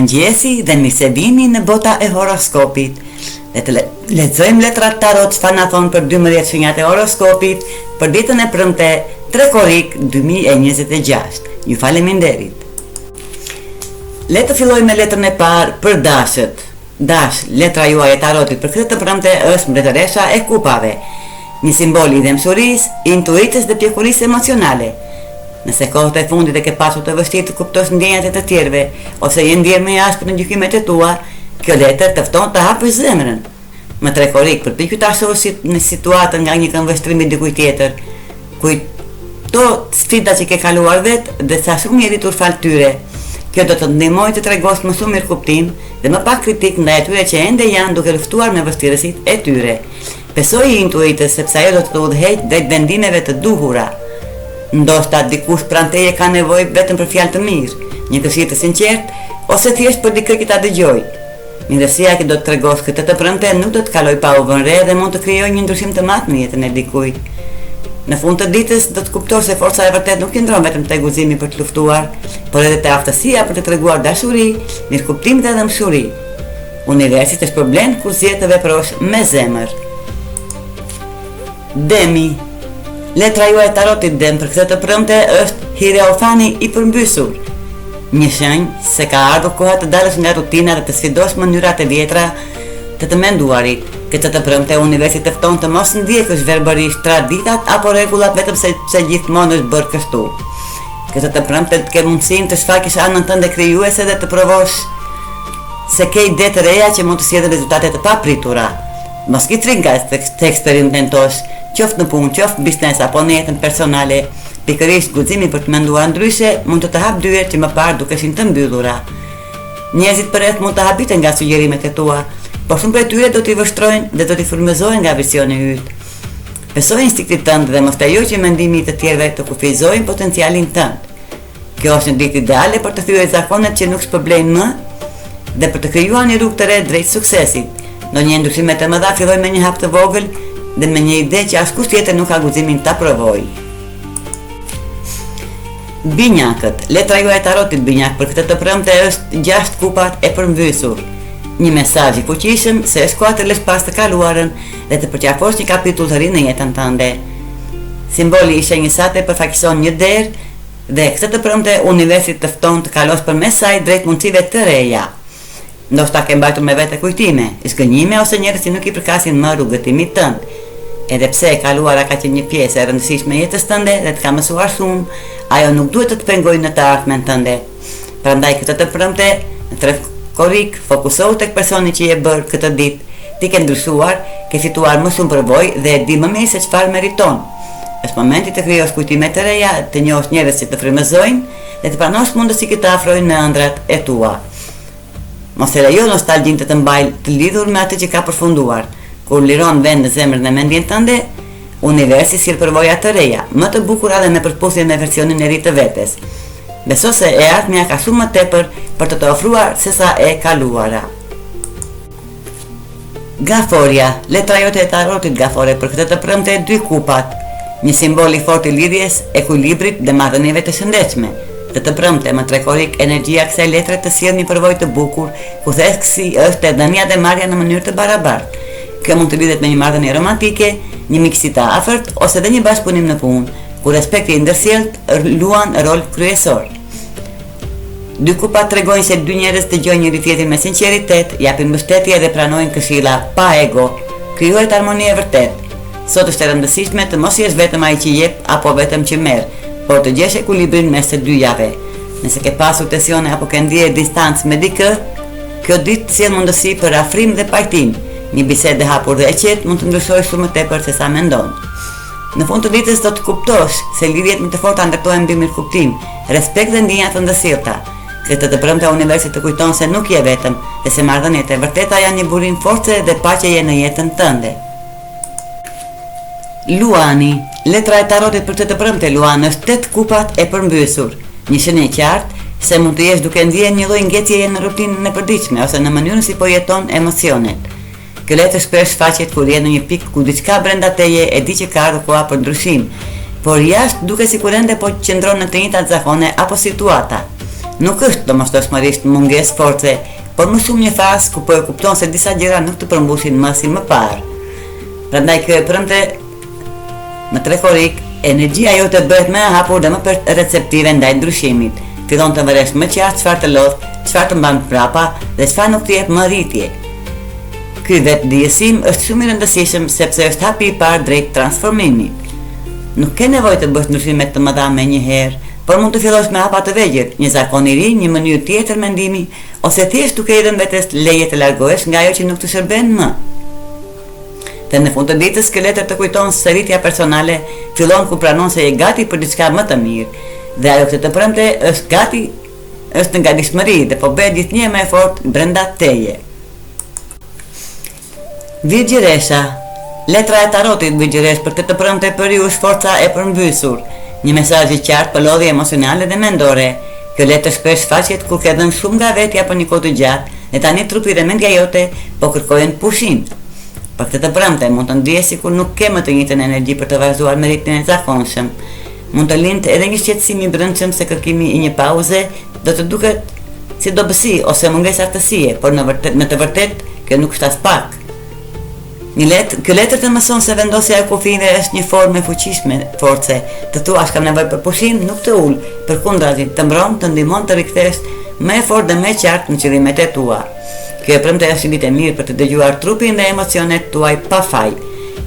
mëngjesi dhe mirë se vini në bota e horoskopit. Dhe të lexojmë letrat tarot çfarë na thon për 12 shenjat e horoskopit për ditën e premte 3 korrik 2026. Ju faleminderit. Le të fillojmë me letrën e parë për dashët. Dash, letra juaj e tarotit për këtë të premte është mbretëresha e kupave, një simbol i dëmshurisë, intuitës dhe pjekurisë emocionale. Nëse kohët e fundit e ke pasur të vështirë të kuptosh ndjenjat e të tjerëve, ose je ndjerë me ashpër në gjykimet e tua, kjo letër të fton të hapësh zemrën. Më 3 korrik, përpiqu ta shohësh në situatën nga një këmbvështrim i dikujt tjetër. Kujto sfidat që ke kaluar vetë dhe sa shumë je rritur fal tyre. Kjo do të ndihmojë të tregosh më shumë mirëkuptim dhe më pak kritik ndaj atyre që ende janë duke luftuar me vështirësitë e tyre. Besoj intuitës sepse ajo do të udhëheqë drejt vendimeve të duhura. Ndoshta dikush pranë teje ka nevojë vetëm për fjalë të mirë, një këshillë të sinqertë, ose thjesht për dikë që ta dëgjoj. Mirësia që do të tregosh këtë të premte nuk do të kalojë pa u vënë re dhe mund të krijojë një ndryshim të madh në jetën e dikujt. Në fund të ditës do të kuptosh se forca e vërtet nuk qëndron vetëm te guzimi për të luftuar, por edhe te aftësia për të treguar dashuri, mirëkuptim dhe dëmshuri. Universi është problem kur zgjedh të veprosh me zemër. Demi. Letra juaj e tarotit Dem për këtë të premte është Hierophani i përmbysur. Një shenjë se ka ardhur koha të dalësh nga rutina dhe të sfidosh mënyrat e vjetra të menduarit. Këtë të premte universi të fton të mos ndjekësh verbërisht traditat apo rregullat vetëm se gjithmonë është bërë kështu. Këtë të premte të ke mundësinë të shfaqësh anën tënde krijuese dhe të provosh se ke ide të reja që mund të sjellin rezultate të papritura. Mos ki tringas të eksperimentosh, qoftë në punë, qoftë biznes apo në jetën personale, pikërisht guximi për të menduar ndryshe mund të të hap dyert që më parë dukeshin të mbyllura. Njerëzit përreth mund të habiten nga sugjerimet e tua, por shumë prej tyre do t'i vështrojnë dhe do t'i frymëzojnë nga visioni yt. Besoj instiktit tënd dhe mos lejo që mendimi i të tjerëve të kufizojnë potencialin tënd. Kjo është një ditë ideale për të thyer zakonet që nuk shpërblejnë më dhe për të krijuar një rrugë të re drejt suksesit. Ndonjë ndryshime të mëdha fillojnë me një hap të vogël dhe me një ide që askush tjetër nuk ka guximin ta provojë. Binjakët, letra juaj e tarotit binjak për këtë të premte është 6 kupat e përmbysur. Një mesazh i fuqishëm se është koha të lësh pas të kaluarën dhe të përqafosh një kapitull të ri në jetën tënde. Simboli i shenjës sate përfaqëson një derë dhe këtë të premte universi të fton të kalosh përmes saj drejt mundësive të reja. Ndoshta ke mbajtur me vete kujtime, zgënjime ose njerëz që nuk i përkasin më rrugëtimit tënd. Edhe pse e kaluara ka qenë një pjesë e rëndësishme e jetës tënde dhe të ka mësuar shumë, ajo nuk duhet të të pengojë në të ardhmen tënde. Prandaj këtë të premte, në 3 korrik, fokusohu tek personi që je bërë këtë ditë. Ti ke ndryshuar, ke fituar më shumë përvojë dhe e di më mirë se çfarë meriton. Është momenti të krijosh kujtime të reja, të njohësh njerëz që të frymëzojnë dhe të pranosh mundësi që të afrojnë në ëndrat e tua. Mos e lejo nostalgjin të mbajë të lidhur me atë që ka përfunduar. Kur liron vend në zemrën dhe mendjen tënde, universi sjell përvoja të reja, më të bukura dhe me përputhje me versionin e ri të vetes. Beso se e ardhmja ka shumë më tepër për të ofruar sesa e kaluara. Gaforia, letra jote e tarotit Gafore për këtë të premte 2 kupat, një simbol i fortë i lidhjes, ekuilibrit dhe marrëdhënieve të shëndetshme. Të premte më 3 korrik, energjia kësaj letre të sjell një përvojë të bukur, ku theksi është e dhënia dhe marrja në mënyrë të barabartë. Kjo mund të lidhet me një marrëdhënie romantike, një mikësi të afërt ose edhe një bashkëpunim në punë, ku respekti i ndërsjellët luan rol kryesor. 2 kupat tregojnë se 2 njerëz dëgjojnë njëri tjetrin me sinqeritet, japin mbështetje dhe pranojnë këshilla pa ego. Krijohet harmoni e vërtetë. Sot është e rëndësishme të mos jesh vetëm ai që jep apo vetëm që merr, por të gjesh ekuilibrin mes të 2 javëve. Nëse ke pasur tensione apo ke ndjerë distancë me dikë, kjo ditë sjell mundësi për afrim dhe pajtim. Një bisedë e hapur dhe e qetë mund të ndryshojë shumë më tepër se sa mendon. Në fund të ditës do të kuptosh se lidhjet më të forta ndërtohen mbi mirëkuptim, respekt dhe ndjenja të ndësirta. Këtë të premte universi të kujton se nuk je vetëm dhe se marrëdhëniet e vërteta janë një burim force dhe paqeje në jetën tënde. Luani, letra e tarotit për të premte Luan është 8 kupat e përmbysur. Një shenjë e qartë se mund të jesh duke ndjerë një lloj ngjecjeje në rutinën e përditshme ose në mënyrën si po jeton emocionet. Kjo letër shpesh shfaqet kur je në një pikë ku diçka brenda teje e di që ka ardhur koha për ndryshim, por jashtë duket sikur ende po qëndron në të njëjtat zakone apo situata. Nuk është domosdoshmërisht mungesë force, por më shumë një fazë ku po e kupton se disa gjëra nuk të përmbushin më si më parë. Prandaj kjo e premte më trekorik, energjia jote bëhet më e hapur dhe më receptive ndaj ndryshimit. Fillon të vëresh më qartë çfarë të lodh, çfarë të mban prapa dhe çfarë nuk të jep më rritje. Ky vetëdijësim është shumë i rëndësishëm sepse është hapi i parë drejt transformimit. Nuk ke nevojë të bësh ndryshime të mëdha menjëherë, por mund të fillosh me hapa të vegjël, një zakon i ri, një mënyrë tjetër mendimi, ose thjesht duke i dhënë vetes leje të largohesh nga ajo që nuk të shërben më. Dhe në fund të ditës kjo letër të kujton se rritja personale fillon kur pranon se je gati për diçka më të mirë, dhe ajo që të premte është në gatishmëri dhe po bëhet gjithnjë më e fortë brenda teje. Virgjëresha. Letra e tarotit Virgjëresh për të premte për ju është forca e përmbysur, një mesazh i qartë për lodhje emocionale dhe mendore. Kjo letër shpesh shfaqet kur ke dhënë shumë nga vetja për një kohë të gjatë dhe tani trupi dhe mendja jote po kërkojnë pushim. Për të premte mund të ndihesh sikur nuk ke më të njëjtën energji për të vazhduar me ritmin e zakonshëm. Mund të lindë edhe një shqetësim i brendshëm se kërkimi i një pauze do të duket si dobësi ose mungesë aftësie, por në të vërtetë kjo nuk është as pak. Kjo letër të mëson se vendosja e kufive është një formë e fuqishme force, të thuash kam nevojë për pushim, nuk të ul, përkundrazi të mbron, të ndihmon të rikthesh më e fortë dhe më qartë në qëllimet e tua. Kjo e premte është një ditë e mirë për të dëgjuar trupin dhe emocionet tuaj pa faj.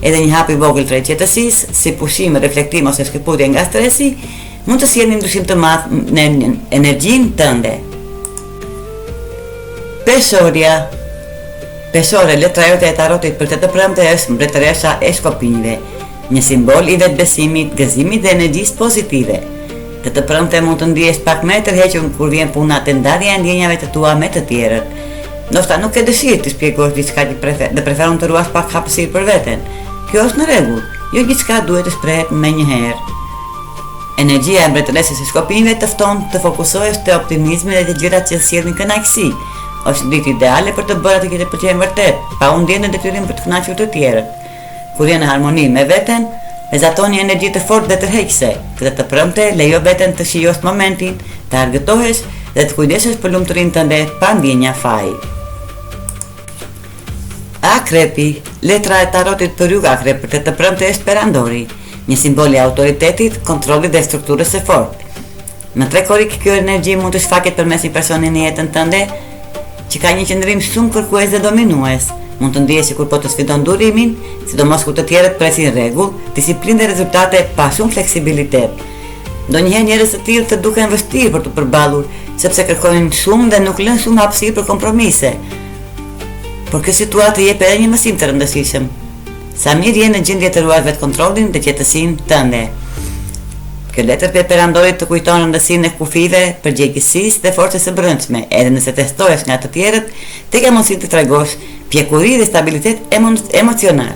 Edhe një hap i vogël drejt qetësisë, si pushim, reflektim ose shkëputje nga stresi, mund të sjellë një ndryshim të madh në energjinë tënde. Peshore, letra jote e tarotit për të premte është mbretëresha e shkopinjve, një simbol i vetbesimit, gëzimit dhe energjisë pozitive. Të premte mund të ndihesh pak më e tërhequr kur vjen puna te ndarja e ndjenjave të tua me të tjerët. Ndoshta nuk e dëshirë të shpjegosh diçka dhe preferon të ruash pak hapësirë për veten. Kjo është në rregull, jo gjithçka duhet të shprehet menjëherë. Energjia e mbretëresës së shkopinjve të fton të fokusohesh te optimizmi dhe të gjërat që sjellin kënaqësi. Është ditë ideale për të bërë atë që të pëlqen vërtet, pa u ndjenë në detyrim për të kënaqur të tjerët. Kur je në harmoni me veten, lezaton një energji të fortë dhe tërheqëse. Këtë të premte lejo veten të shijosh momentin, të argëtohesh dhe të kujdesesh për lumturinë tënde pa ndjenja faji. Akrepi, letra e tarotit për ju akrep për të premte është perandori, një simbol i autoritetit, kontrollit dhe strukturës së fortë. Në trekorik kjo energji mund të shfaqet përmes një personi në jetën tënde që ka një qëndrim shumë kërkues dhe dominues. Mund të ndihesh sikur po të sfidon durimin, sidomos kur të tjerët presin rregull, disiplinë dhe rezultate pa shumë fleksibilitet. Ndonjëherë njerëz të tillë të duken vështirë për të përballur, sepse kërkojnë shumë dhe nuk lënë shumë hapësirë për kompromise. Por kjo situatë jep edhe një mësim të rëndësishëm. Sa mirë je në gjendje të ruash vetkontrollin dhe qetësinë tënde. Kjo letër për perandorit të kujton rëndësinë e kufive, përgjegjësisë dhe forcës së brendshme, edhe nëse testohesh nga të tjerët, te ke mundësi të tregosh pjekuri dhe stabilitet emocional.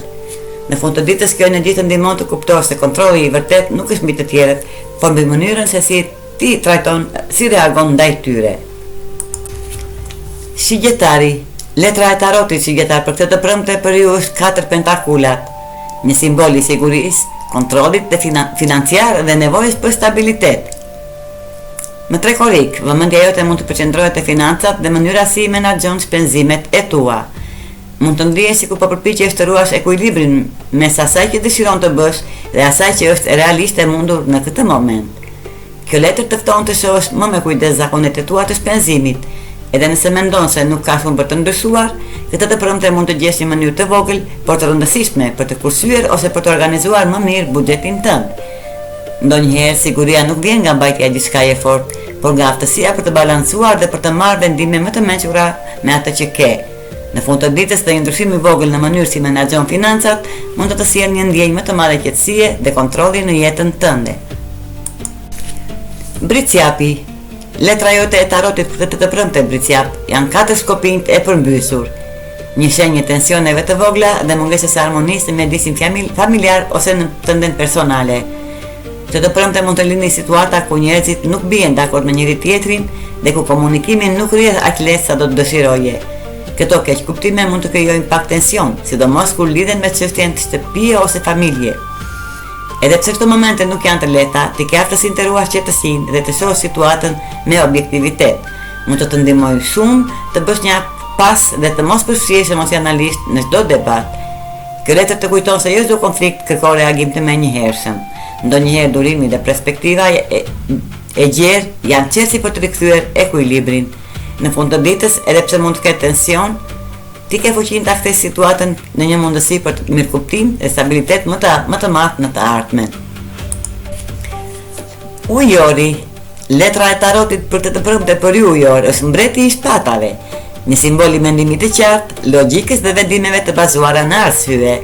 Në fund të ditës kjo energji të ndihmon të kuptosh se kontrolli i vërtet nuk është mbi të tjerët, por mbi mënyrën se si ti trajton, si reagon ndaj tyre. Shigjetari, letra e tarotit shigjetar për këtë të premte për ju është 4 pentakulat, një simbol i sigurisë, kontrollit dhe financiar dhe nevojës për stabilitet. Më trekorik, vëmendja jote mund të përqendrohet te financat dhe mënyra si menaxhon shpenzimet e tua. Mund të ndihesh sikur po përpiqesh të ruash ekuilibrin mes asaj që dëshiron të bësh dhe asaj që është realiste e mundur në këtë moment. Kjo letër të fton të shohësh më me kujdes zakonet e tua të shpenzimit, edhe nëse mendon se nuk ka shumë për të ndryshuar, këtë të premte mund të gjesh një mënyrë të vogël, por të rëndësishme për të kursyer ose për të organizuar më mirë buxhetin tënd. Ndonjëherë siguria nuk vjen nga mbajtja e diçkaje fortë, por nga aftësia për të balancuar dhe për të marrë vendime më të mençura me atë që ke. Në fund të ditës, një ndryshim i vogël në mënyrë si menaxhon financat mund të sjellë një ndjenjë më të madhe qetësie dhe kontrolli në jetën tënde. Bricjapi. Letra jote e tarotit për të premte bricjap janë 4 shkopinjt e përmbysur. Një shenjë tensioneve të vogla dhe mungesës së harmonisë në mjedisin familjar ose në tënden personale. Të premte mund të lindë situata ku njerëzit nuk bien dakord me njëri tjetrin dhe ku komunikimi nuk rrihet aq lehtë sa do të dëshiroje. Këto keq kuptime mund të krijojnë pak tension, sidomos kur lidhen me çështjen të shtëpie ose familje. Edhe pse këto momente nuk janë të lehta, ti ke aftësinë të ruash qetësinë dhe të shohësh situatën me objektivitet. Mund të ndihmoj shumë të bësh një pas dhe të mos përfshihesh emocionalisht në çdo debat. Kjo letër të kujton se jo çdo konflikt kërkon reagim të menjëhershëm. Ndonjëherë durimi dhe perspektiva e gjerë janë çelësi për të rikthyer ekuilibrin. Në fund të ditës, edhe pse mund të ketë tension, ti ke fuqinë ta kthesh situatën në një mundësi për të mirëkuptim dhe stabilitet më të madh në të ardhmen. Ujori, letra e tarotit për të premte për ju ujor është mbreti i shpatave, një simbol i mendimit të qartë, logjikës dhe vendimeve të bazuara në arsye.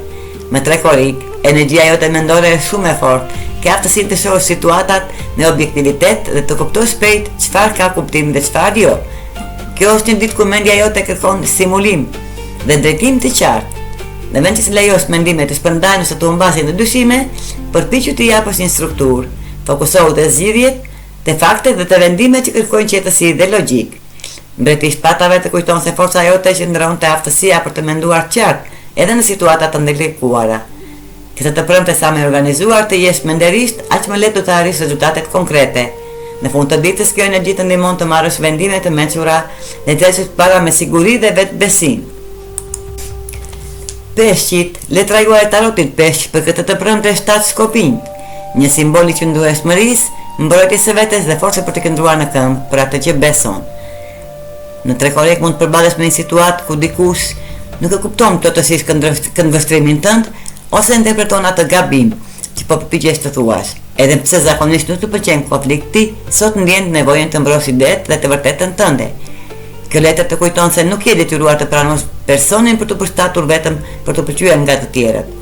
Me 3 korik, energjia jote mendore është shumë e fortë, ke aftësinë të shohësh situatat me objektivitet dhe të kuptosh shpejt çfarë ka kuptim dhe çfarë jo. Kjo është një ditë ku mendja jote kërkon stimulim dhe drejtim të qartë. Në vend që të lejosh mendimet të shpërndajnë ose të humbasin në dyshime, përpiqu të japësh një strukturë, fokusohu te zgjidhjet, te faktet dhe te vendimet që kërkojnë qetësi dhe logjik. Mbreti i shpatave të kujton se forca jote qëndron te aftësia për të menduar qartë, edhe në situata të ndërlikuara. Këtë të premte sa më organizuar të jesh menderisht, aq më lehtë do të arrish rezultatet konkrete. Në fund të ditës kjo energji të ndihmon të marrësh vendime të mençura dhe të ecësh para me siguri dhe vetbesim. Peshqit, letra juaj e tarotit peshq për këtë të premte 7 shkopinj, një simbol i qëndrueshmërisë, mbrojtjes së vetes dhe forcë për të qëndruar në këmbë për atë që beson. Në 3 korek mund të përballesh me një situatë ku dikush nuk e kupton plotësisht këndvështrimin tënd ose interpreton atë gabim që po përpiqesh të thuash. Edhe pse zakonisht nuk të pëlqen konflikti, sot ndjen nevojën të mbrosh idetë dhe të vërtetën tënde. Kjo letër të kujton se nuk je detyruar të pranosh personin për të përshtatur vetëm për të pëlqyer nga të tjerët.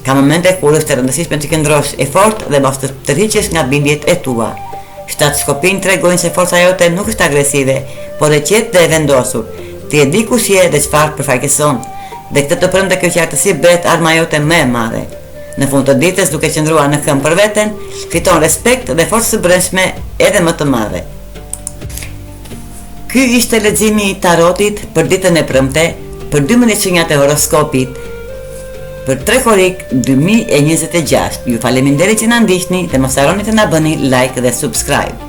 Ka momente kur është e rëndësishme të qëndrosh e fortë dhe mos të tërhiqesh nga bindjet e tua. 7 shkopinj tregojnë se forca jote nuk është agresive, por e qetë dhe e vendosur. Ti e di kush je dhe çfarë përfaqëson, dhe këtë të premte kjo qartësi bëhet arma jote më e madhe. Në fund të ditës, duke qëndruar në këmbë për veten, fiton respekt dhe forcë së brendshme edhe më të madhe. Ky ishte leximi i tarotit për ditën e premte, për 12 shenjat e horoskopit, për 3 korik 2026. Ju faleminderit që na ndiqni dhe mos harroni të na bëni like dhe subscribe.